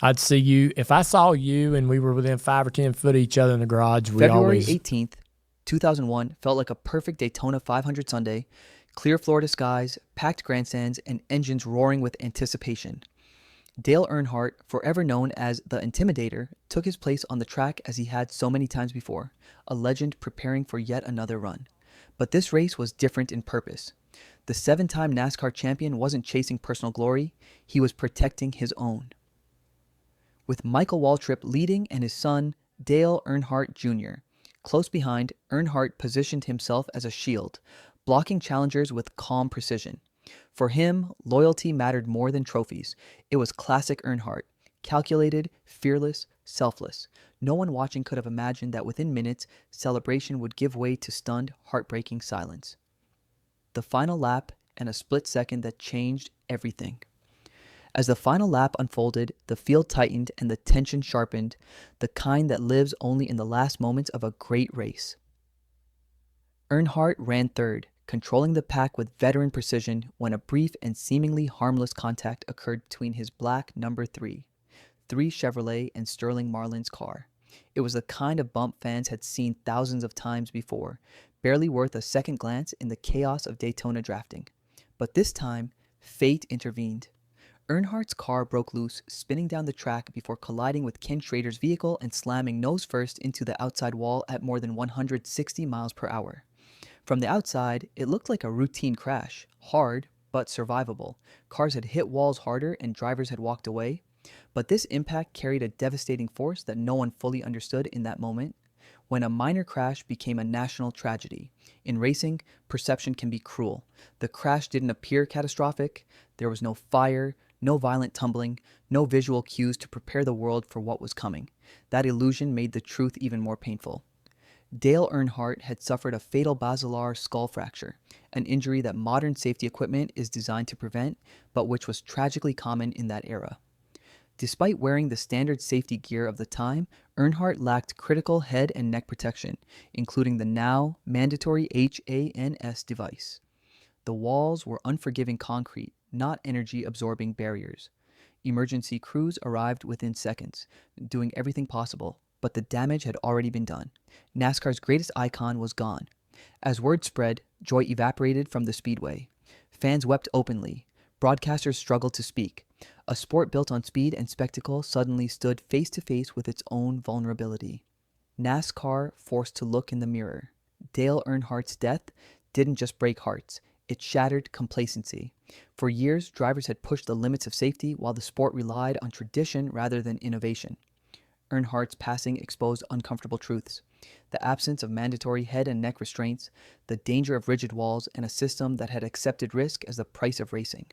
I'd see you if I saw you and we were within 5 or 10 foot of each other in the garage. We February always 18th, 2001 felt like a perfect Daytona 500 Sunday. Clear Florida skies, packed grandstands, and engines roaring with anticipation. Dale Earnhardt, forever known as the Intimidator, took his place on the track as he had so many times before, a legend preparing for yet another run. But this race was different in purpose. The 7-time NASCAR champion wasn't chasing personal glory, he was protecting his own. With Michael Waltrip leading and his son, Dale Earnhardt Jr. close behind, Earnhardt positioned himself as a shield, blocking challengers with calm precision. For him, loyalty mattered more than trophies. It was classic Earnhardt, calculated, fearless, selfless. No one watching could have imagined that within minutes, celebration would give way to stunned, heartbreaking silence. The final lap, and a split second that changed everything. As the final lap unfolded, the field tightened and the tension sharpened, the kind that lives only in the last moments of a great race. Earnhardt ran third, controlling the pack with veteran precision when a brief and seemingly harmless contact occurred between his black number 3 Chevrolet, and Sterling Marlin's car. It was the kind of bump fans had seen thousands of times before, barely worth a second glance in the chaos of Daytona drafting. But this time, fate intervened. Earnhardt's car broke loose, spinning down the track before colliding with Ken Schrader's vehicle and slamming nose first into the outside wall at more than 160 miles per hour. From the outside, it looked like a routine crash, hard but survivable. Cars had hit walls harder and drivers had walked away. But this impact carried a devastating force that no one fully understood in that moment. When a minor crash became a national tragedy. In racing, perception can be cruel. The crash didn't appear catastrophic. There was no fire, no violent tumbling, no visual cues to prepare the world for what was coming. That illusion made the truth even more painful. Dale Earnhardt had suffered a fatal basilar skull fracture, an injury that modern safety equipment is designed to prevent, but which was tragically common in that era. Despite wearing the standard safety gear of the time, Earnhardt lacked critical head and neck protection, including the now mandatory HANS device. The walls were unforgiving concrete, not energy-absorbing barriers. Emergency crews arrived within seconds, doing everything possible, but the damage had already been done. NASCAR's greatest icon was gone. As word spread, joy evaporated from the speedway. Fans wept openly. Broadcasters struggled to speak. A sport built on speed and spectacle suddenly stood face to face with its own vulnerability. NASCAR forced to look in the mirror. Dale Earnhardt's death didn't just break hearts, it shattered complacency. For years, drivers had pushed the limits of safety while the sport relied on tradition rather than innovation. Earnhardt's passing exposed uncomfortable truths. The absence of mandatory head and neck restraints, the danger of rigid walls, and a system that had accepted risk as the price of racing.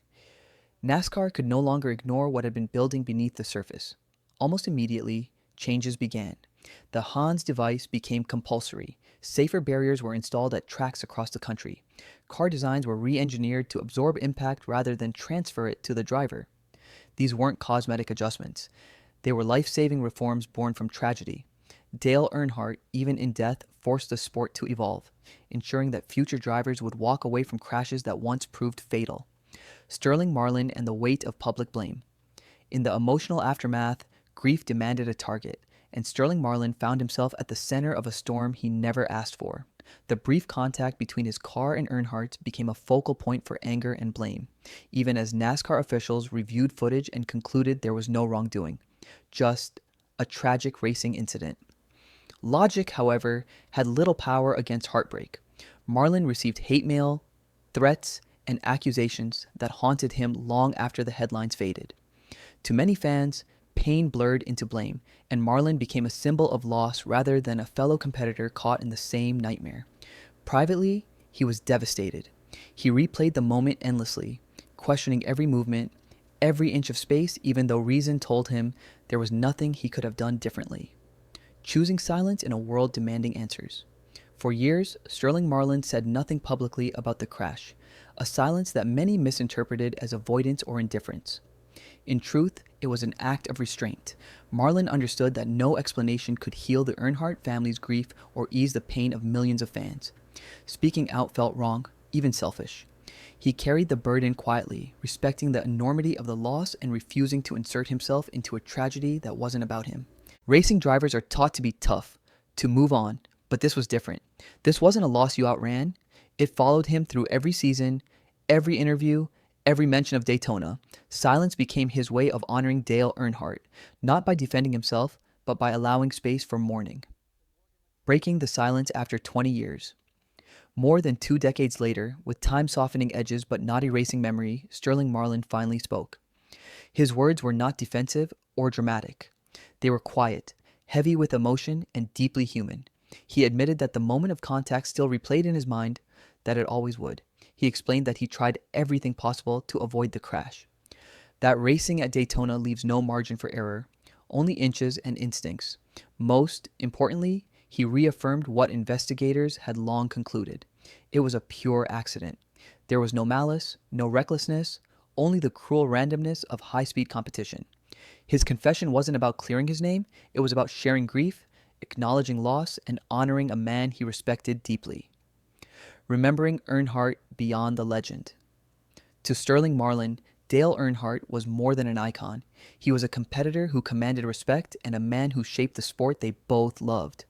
NASCAR could no longer ignore what had been building beneath the surface. Almost immediately, changes began. The HANS device became compulsory. Safer barriers were installed at tracks across the country. Car designs were re-engineered to absorb impact rather than transfer it to the driver. These weren't cosmetic adjustments. They were life-saving reforms born from tragedy. Dale Earnhardt, even in death, forced the sport to evolve, ensuring that future drivers would walk away from crashes that once proved fatal. Sterling Marlin and the weight of public blame. In the emotional aftermath, grief demanded a target, and Sterling Marlin found himself at the center of a storm he never asked for. The brief contact between his car and Earnhardt's became a focal point for anger and blame, even as NASCAR officials reviewed footage and concluded there was no wrongdoing, just a tragic racing incident. Logic, however, had little power against heartbreak. Marlin received hate mail, threats, and accusations that haunted him long after the headlines faded. To many fans, pain blurred into blame, and Marlin became a symbol of loss rather than a fellow competitor caught in the same nightmare. Privately, he was devastated. He replayed the moment endlessly, questioning every movement, every inch of space, even though reason told him there was nothing he could have done differently. Choosing silence in a world demanding answers. For years, Sterling Marlin said nothing publicly about the crash, a silence that many misinterpreted as avoidance or indifference. In truth, it was an act of restraint. Marlin understood that no explanation could heal the Earnhardt family's grief or ease the pain of millions of fans. Speaking out felt wrong, even selfish. He carried the burden quietly, respecting the enormity of the loss and refusing to insert himself into a tragedy that wasn't about him. Racing drivers are taught to be tough, to move on, but this was different. This wasn't a loss you outran. It followed him through every season, every interview, every mention of Daytona. Silence became his way of honoring Dale Earnhardt, not by defending himself, but by allowing space for mourning. Breaking the silence after 20 years. More than 2 decades later, with time softening edges but not erasing memory, Sterling Marlin finally spoke. His words were not defensive or dramatic. They were quiet, heavy with emotion, and deeply human. He admitted that the moment of contact still replayed in his mind, that it always would. He explained that he tried everything possible to avoid the crash. That racing at Daytona leaves no margin for error, only inches and instincts. Most importantly, he reaffirmed what investigators had long concluded. It was a pure accident. There was no malice, no recklessness, only the cruel randomness of high-speed competition. His confession wasn't about clearing his name, it was about sharing grief, acknowledging loss, and honoring a man he respected deeply. Remembering Earnhardt beyond the legend. To Sterling Marlin, Dale Earnhardt was more than an icon. He was a competitor who commanded respect and a man who shaped the sport they both loved.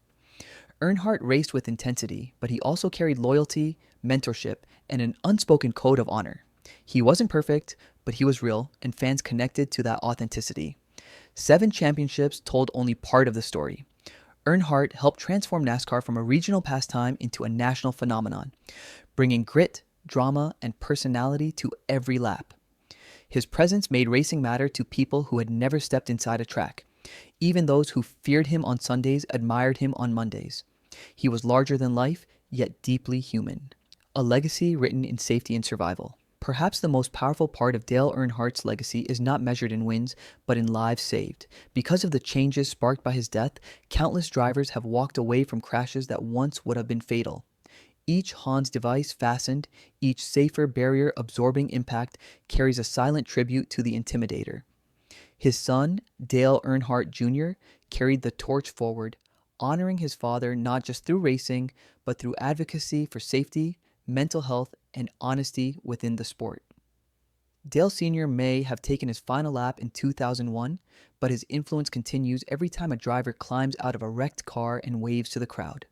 Earnhardt raced with intensity, but he also carried loyalty, mentorship, and an unspoken code of honor. He wasn't perfect, but he was real, and fans connected to that authenticity. 7 championships told only part of the story. Earnhardt helped transform NASCAR from a regional pastime into a national phenomenon, bringing grit, drama, and personality to every lap. His presence made racing matter to people who had never stepped inside a track. Even those who feared him on Sundays admired him on Mondays. He was larger than life, yet deeply human. A legacy written in safety and survival. Perhaps the most powerful part of Dale Earnhardt's legacy is not measured in wins, but in lives saved. Because of the changes sparked by his death, countless drivers have walked away from crashes that once would have been fatal. Each Hans device fastened, each safer barrier absorbing impact carries a silent tribute to the intimidator. His son, Dale Earnhardt Jr., carried the torch forward, honoring his father not just through racing, but through advocacy for safety, mental health, and honesty within the sport. Dale Sr. may have taken his final lap in 2001, but his influence continues every time a driver climbs out of a wrecked car and waves to the crowd.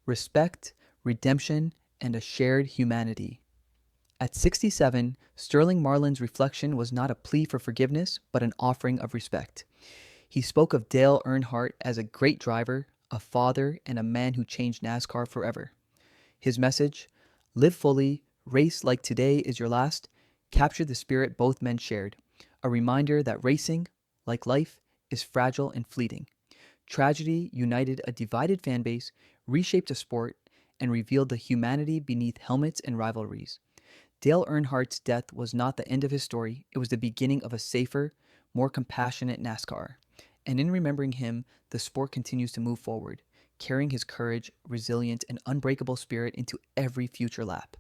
Respect, redemption, and a shared humanity. At 67, Sterling Marlin's reflection was not a plea for forgiveness, but an offering of respect. He spoke of Dale Earnhardt as a great driver, a father, and a man who changed NASCAR forever. His message, live fully, race like today is your last, captured the spirit both men shared, a reminder that racing, like life, is fragile and fleeting. Tragedy united a divided fan base, reshaped a sport, and revealed the humanity beneath helmets and rivalries. Dale Earnhardt's death was not the end of his story, it was the beginning of a safer, more compassionate NASCAR. And in remembering him, the sport continues to move forward, carrying his courage, resilience, and unbreakable spirit into every future lap.